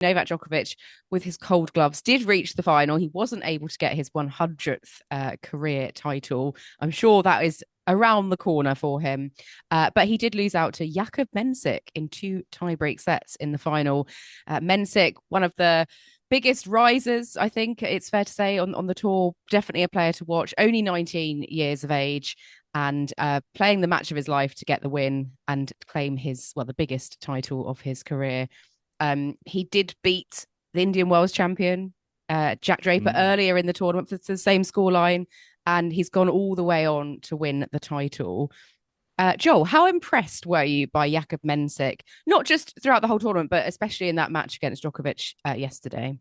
Novak Djokovic, with his cold gloves, did reach the final. He wasn't able to get his 100th career title. I'm sure that is around the corner for him. But he did lose out to Jakub Mensik in two tiebreak sets in the final. Mensik, one of the biggest risers, I think it's fair to say, on the tour. Definitely a player to watch. Only 19 years of age and playing the match of his life to get the win and claim the biggest title of his career. He did beat the Indian Wells champion, Jack Draper, earlier in the tournament for the same scoreline, and he's gone all the way on to win the title. Joel, how impressed were you by Jakub Mensik? Not just throughout the whole tournament, but especially in that match against Djokovic yesterday.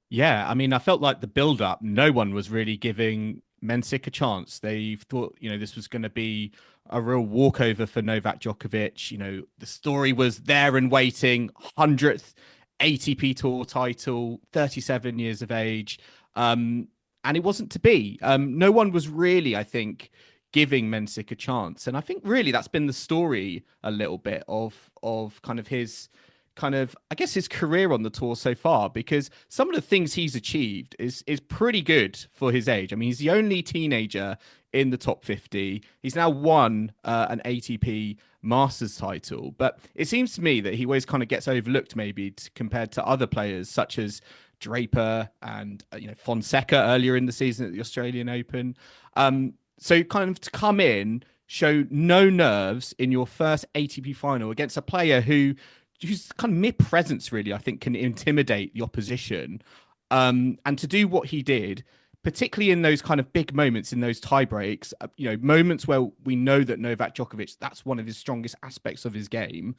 Yeah, I mean, I felt like the build-up, no one was really giving Mensik a chance. They thought, this was going to be a real walkover for Novak Djokovic. The story was there and waiting. 100th ATP Tour title, 37 years of age. And it wasn't to be. No one was really, I think, giving Mensik a chance. And I think really that's been the story a little bit of kind of his I guess his career on the tour so far, because some of the things he's achieved is pretty good for his age. I mean, he's the only teenager in the top 50. He's now won an ATP Masters title, but it seems to me that he always kind of gets overlooked maybe compared to other players such as Draper and Fonseca earlier in the season at the Australian Open. So kind of to come in, show no nerves in your first ATP final against a player whose kind of mere presence really, I think, can intimidate the opposition. And to do what he did, particularly in those kind of big moments, in those tie breaks, moments where we know that Novak Djokovic, that's one of his strongest aspects of his game,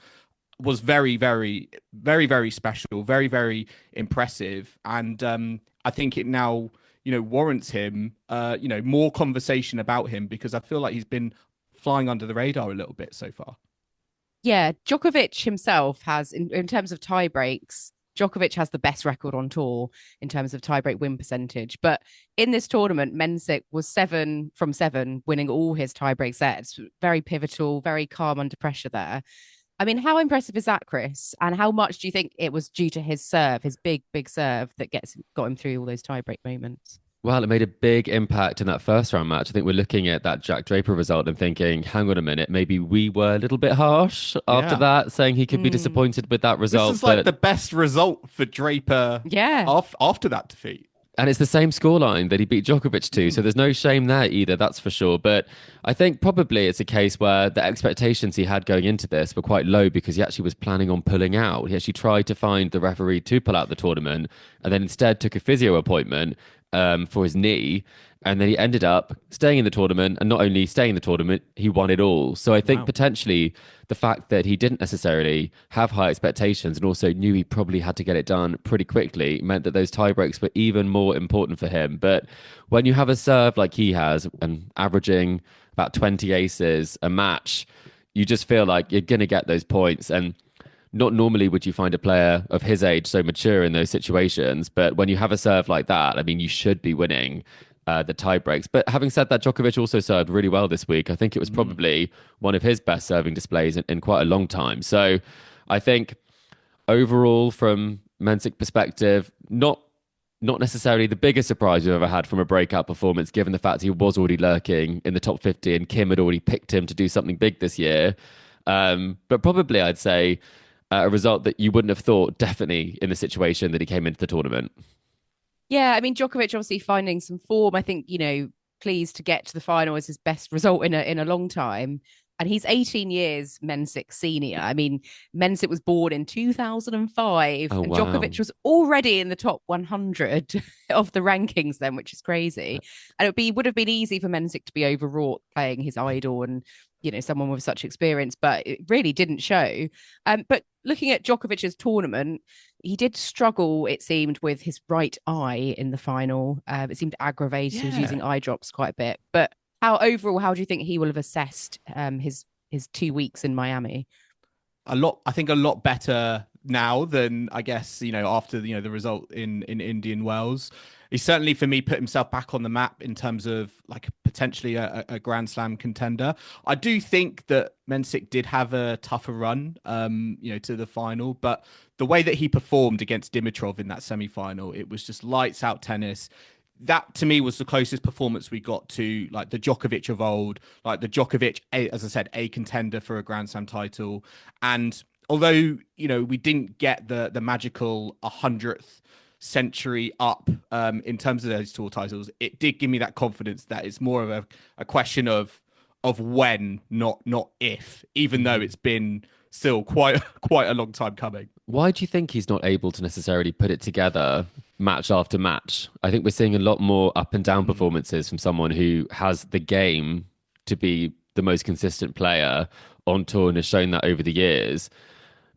was very, very, very, very special, very, very impressive. And I think it now, warrants him, more conversation about him, because I feel like he's been flying under the radar a little bit so far. Yeah, Djokovic himself has, in terms of tie breaks, Djokovic has the best record on tour in terms of tiebreak win percentage. But in this tournament, Mensik was 7 from 7, winning all his tiebreak sets. Very pivotal, very calm under pressure there. I mean, how impressive is that, Chris? And how much do you think it was due to his serve, his big, big serve that got him through all those tiebreak moments? Well, it made a big impact in that first round match. I think we're looking at that Jack Draper result and thinking, hang on a minute, maybe we were a little bit harsh after Yeah. that, saying he could be Mm, disappointed with that This result. is like the best result for Draper yeah. after that defeat. And it's the same scoreline that he beat Djokovic to. So there's no shame there either, that's for sure. But I think probably it's a case where the expectations he had going into this were quite low because he actually was planning on pulling out. He actually tried to find the referee to pull out the tournament and then instead took a physio appointment for his knee. And then he ended up staying in the tournament, and not only staying in the tournament, he won it all. So I think potentially the fact that he didn't necessarily have high expectations and also knew he probably had to get it done pretty quickly meant that those tie breaks were even more important for him. But when you have a serve like he has and averaging about 20 aces a match, you just feel like you're going to get those points. And not normally would you find a player of his age so mature in those situations. But when you have a serve like that, I mean, you should be winning the tie breaks. But having said that, Djokovic also served really well this week. I think it was probably one of his best serving displays in quite a long time. So I think overall, from Mensik's perspective, not necessarily the biggest surprise we've ever had from a breakout performance, given the fact he was already lurking in the top 50 and Kim had already picked him to do something big this year. But probably I'd say a result that you wouldn't have thought definitely in the situation that he came into the tournament. Yeah, I mean, Djokovic obviously finding some form. I think, pleased to get to the final is his best result in a long time. And he's 18 years Mensik senior. I mean, Mensik was born in 2005, Oh, and wow. Djokovic was already in the top 100 of the rankings then, which is crazy. And would have been easy for Mensik to be overwrought playing his idol and, someone with such experience, but it really didn't show. But looking at Djokovic's tournament, he did struggle, it seemed, with his right eye in the final. It seemed aggravated. He was Yeah. using eye drops quite a bit. But how do you think he will have assessed his 2 weeks in Miami? I think a lot better now than I guess, after the result in Indian Wells. He certainly, for me, put himself back on the map in terms of like potentially a Grand Slam contender. I do think that Mensik did have a tougher run, to the final, but the way that he performed against Dimitrov in that semi-final, it was just lights out tennis. That to me was the closest performance we got to like the Djokovic of old, like the Djokovic, as I said, a contender for a Grand Slam title. And although, we didn't get the magical 100th century up in terms of those tour titles, it did give me that confidence that it's more of a question of when, not if, even though it's been still quite a long time coming. Why do you think he's not able to necessarily put it together match after match? I think we're seeing a lot more up and down performances from someone who has the game to be the most consistent player on tour and has shown that over the years.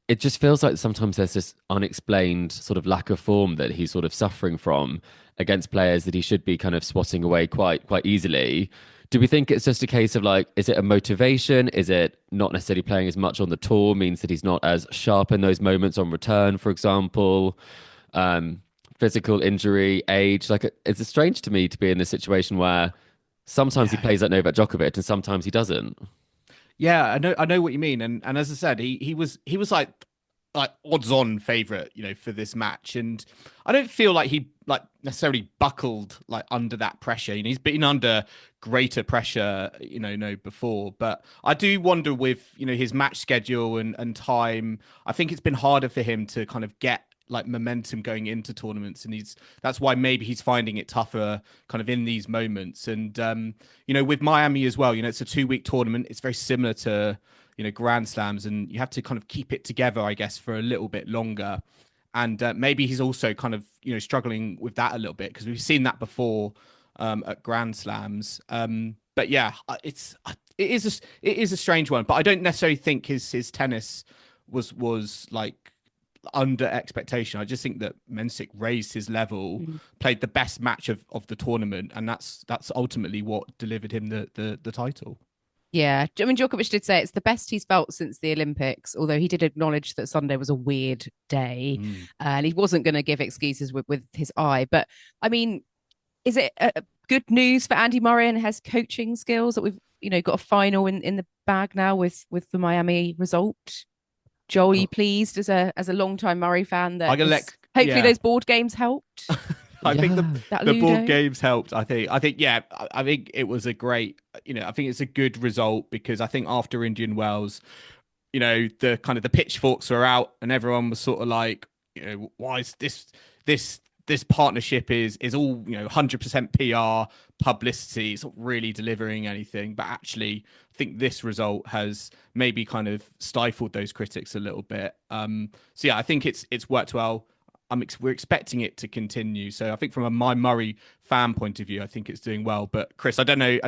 It just feels like sometimes there's this unexplained sort of lack of form that he's sort of suffering from against players that he should be kind of swatting away quite easily. Do we think it's just a case of like, is it a motivation? Is it not necessarily playing as much on the tour means that he's not as sharp in those moments on return, for example? Physical injury, age. Like, it's strange to me to be in this situation where sometimes he plays like Novak Djokovic and sometimes he doesn't. Yeah, I know what you mean. And as I said, he was like odds on favorite, for this match. And I don't feel like he like necessarily buckled like under that pressure. He's been under greater pressure, before. But I do wonder with, his match schedule and time, I think it's been harder for him to kind of get like momentum going into tournaments, and that's why maybe he's finding it tougher kind of in these moments. And with Miami as well, it's a 2-week tournament. It's very similar to Grand Slams, and you have to kind of keep it together, I guess, for a little bit longer. And maybe he's also kind of struggling with that a little bit, because we've seen that before at Grand Slams. But yeah, it is a strange one, but I don't necessarily think his tennis was like under expectation. I just think that Mensik raised his level, played the best match of the tournament, and that's ultimately what delivered him the title. Yeah, I mean, Djokovic did say it's the best he's felt since the Olympics, although he did acknowledge that Sunday was a weird day and he wasn't going to give excuses with his eye. But I mean, is it good news for Andy Murray and his coaching skills that we've got a final in the bag now with the Miami result? Joel, are you pleased as a long-time Murray fan that hopefully those board games helped? I think the board games helped. I think it was a great, I think it's a good result, because I think after Indian Wells, the kind of the pitchforks were out and everyone was sort of like, why is this partnership is all 100% PR publicity. It's not really delivering anything, but actually I think this result has maybe kind of stifled those critics a little bit. So yeah, I think it's worked well. We're expecting it to continue. So I think from my Murray fan point of view, I think it's doing well. But Chris, I don't know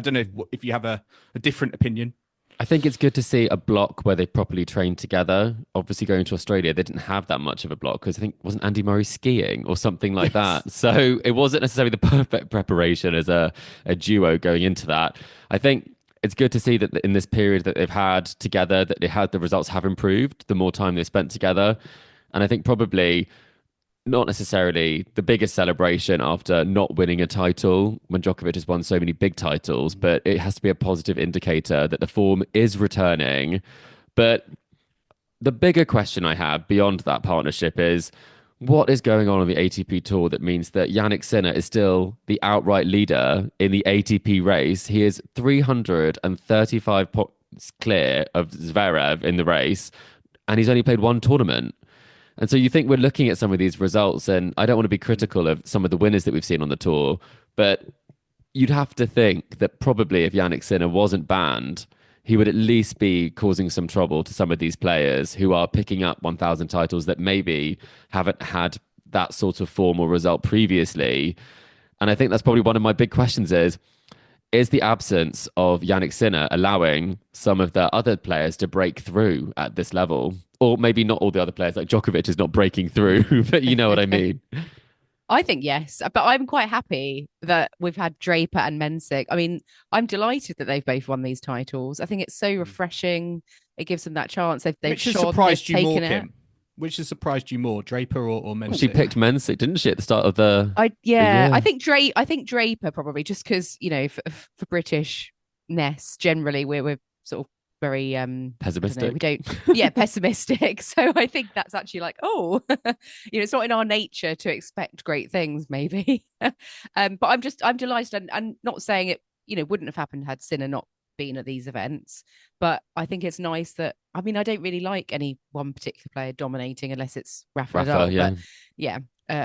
if you have a different opinion. I think it's good to see a block where they properly trained together. Obviously, going to Australia, they didn't have that much of a block because I think wasn't Andy Murray skiing or something like that. So it wasn't necessarily the perfect preparation as a duo going into that. I think it's good to see that in this period that they've had together, that the results have improved the more time they spent together. And I think probably not necessarily the biggest celebration after not winning a title when Djokovic has won so many big titles, but it has to be a positive indicator that the form is returning. But the bigger question I have beyond that partnership is what is going on the ATP Tour that means that Jannik Sinner is still the outright leader in the ATP race. He is 335 points clear of Zverev in the race, and he's only played one tournament. And so you think we're looking at some of these results, and I don't want to be critical of some of the winners that we've seen on the tour, but you'd have to think that probably if Jannik Sinner wasn't banned, he would at least be causing some trouble to some of these players who are picking up 1,000 titles that maybe haven't had that sort of form or result previously. And I think that's probably one of my big questions is the absence of Jannik Sinner allowing some of the other players to break through at this level? Or maybe not all the other players, like Djokovic is not breaking through, but you know what I mean. I think yes, but I'm quite happy that we've had Draper and Mensik. I mean, I'm delighted that they've both won these titles. I think it's so refreshing. It gives them that chance. They've Which has shone, surprised they've you more, taken it. Kim? which has surprised you more, Draper or Mensik? She picked Mensik, didn't she, at the start of the Yeah, year? I think Draper probably, just because, you know, for Britishness generally we're sort of very Pessimistic. we don't pessimistic. So I think that's actually like, oh, you know, it's not in our nature to expect great things, maybe. But I'm delighted, and not saying it, you know, wouldn't have happened had Sinner not been at these events. But I think it's nice that, I mean, I don't really like any one particular player dominating unless it's Rafa Nadal. yeah. But yeah,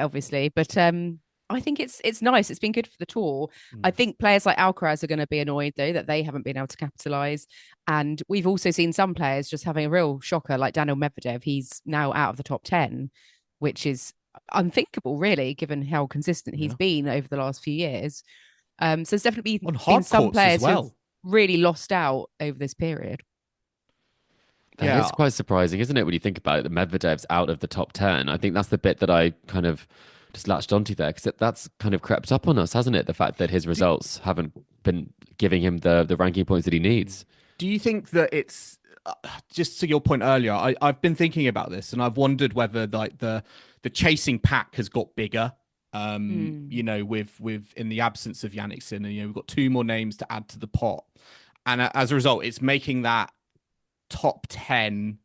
obviously. But I think it's nice. It's been good for the tour. I think players like Alcaraz are going to be annoyed though that they haven't been able to capitalize. And we've also seen some players just having a real shocker, like Daniil Medvedev. He's now out of the top 10, which is unthinkable, really, given how consistent he's been over the last few years. So there's definitely been some players who've really lost out over this period. It's quite surprising, isn't it, when you think about it, that Medvedev's out of the top 10. I think that's the bit that I kind of just latched onto there, because that's kind of crept up on us, hasn't it? The fact that his results haven't been giving him the ranking points that he needs. Do you think that it's, just to your point earlier, I've been thinking about this, and I've wondered whether like the chasing pack has got bigger. You know, with in the absence of Jannik Sinner, you know, we've got 2 more names to add to the pot, and as a result, it's making that top 10,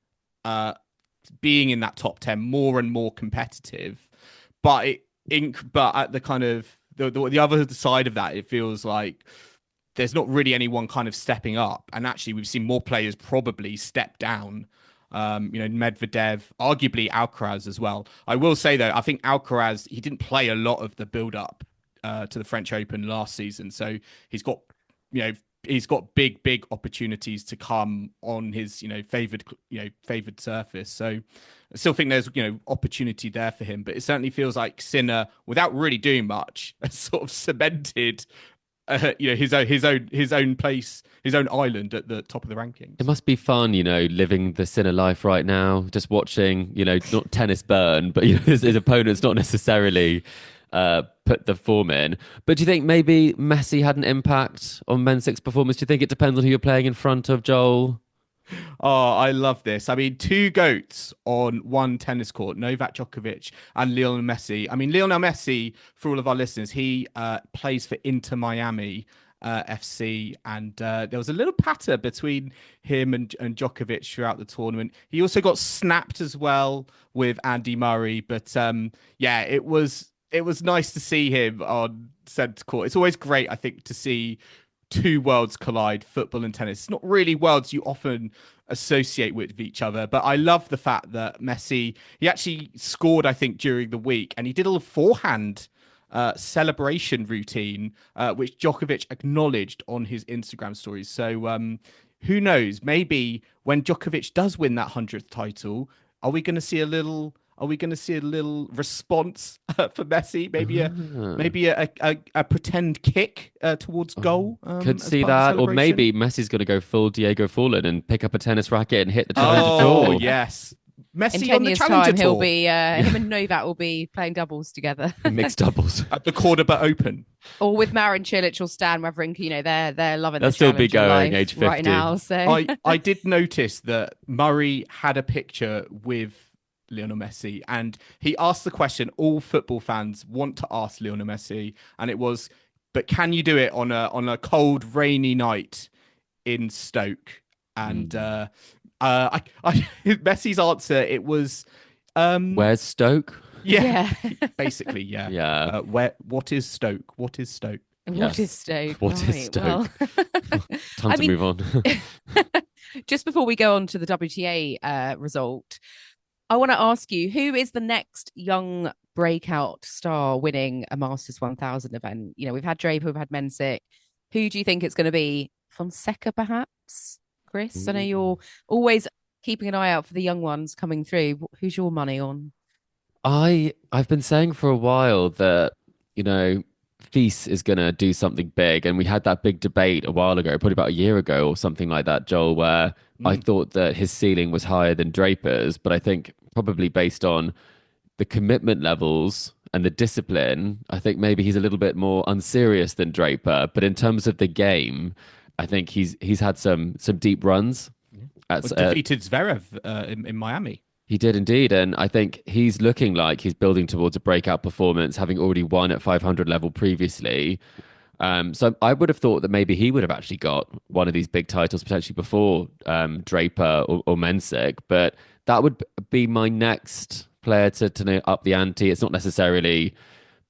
being in that top 10 more and more competitive. But but at the kind of the other side of that, it feels like there's not really anyone kind of stepping up, and actually we've seen more players probably step down. You know, Medvedev, arguably Alcaraz as well. I will say though, I think Alcaraz, he didn't play a lot of the build up to the French Open last season, so he's got, you know, he's got big opportunities to come on his, favored surface. So I still think there's, opportunity there for him, but it certainly feels like Sinner, without really doing much, has sort of cemented his own place, his own island at the top of the rankings. It must be fun, living the Sinner life right now, just watching, not tennis burn, but his opponents not necessarily put the form in. But do you think maybe Messi had an impact on Mensik's performance? Do you think it depends on who you're playing in front of, Joel? Oh, I love this. I mean, 2 GOATs on one tennis court, Novak Djokovic and Lionel Messi. I mean, Lionel Messi, for all of our listeners, he plays for Inter Miami FC, and there was a little patter between him and Djokovic throughout the tournament. He also got snapped as well with Andy Murray, but it was nice to see him on centre court. It's always great, I think, to see 2 worlds collide, football and tennis. It's not really worlds you often associate with each other, but I love the fact that Messi, he actually scored, I think, during the week, and he did a little forehand celebration routine, which Djokovic acknowledged on his Instagram stories. So who knows, maybe when Djokovic does win that 100th title, are we going to see a little response for Messi? Maybe a pretend kick towards goal. Could see that, or maybe Messi's going to go full Diego Forlan and pick up a tennis racket and hit the Challenger Tour. Oh yes, Messi in 10 on the years' Challenger time, Tour. He'll be him and Novak will be playing doubles together, mixed doubles at the Cordoba Open, or with Marin Cilic or Stan Wawrinka. They're loving. They'll still be going age 50 right now. So I did notice that Murray had a picture with Lionel Messi, and he asked the question all football fans want to ask Lionel Messi, and it was, but can you do it on a cold, rainy night in Stoke? And Messi's answer, it was, where's Stoke? Yeah. Basically, yeah. Yeah. What is Stoke? What is Stoke? What is Stoke? What is Stoke? Time to move on. Just before we go on to the WTA result, I want to ask you, who is the next young breakout star winning a Masters 1000 event? We've had Draper, we've had Mensik. Who do you think it's going to be? Fonseca, perhaps? Chris, I know you're always keeping an eye out for the young ones coming through. Who's your money on? I've been saying for a while that, Fils is going to do something big. And we had that big debate a while ago, probably about a year ago or something like that, Joel, where I thought that his ceiling was higher than Draper's. But I think probably based on the commitment levels and the discipline, I think maybe he's a little bit more unserious than Draper. But in terms of the game, I think he's had some deep runs. Defeated Zverev in Miami. He did indeed. And I think he's looking like he's building towards a breakout performance, having already won at 500 level previously. So I would have thought that maybe he would have actually got one of these big titles potentially before Draper or Mensik. But that would be my next player to up the ante. It's not necessarily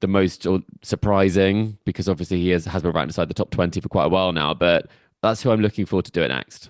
the most surprising because obviously he has been right inside the top 20 for quite a while now. But that's who I'm looking for to do it next.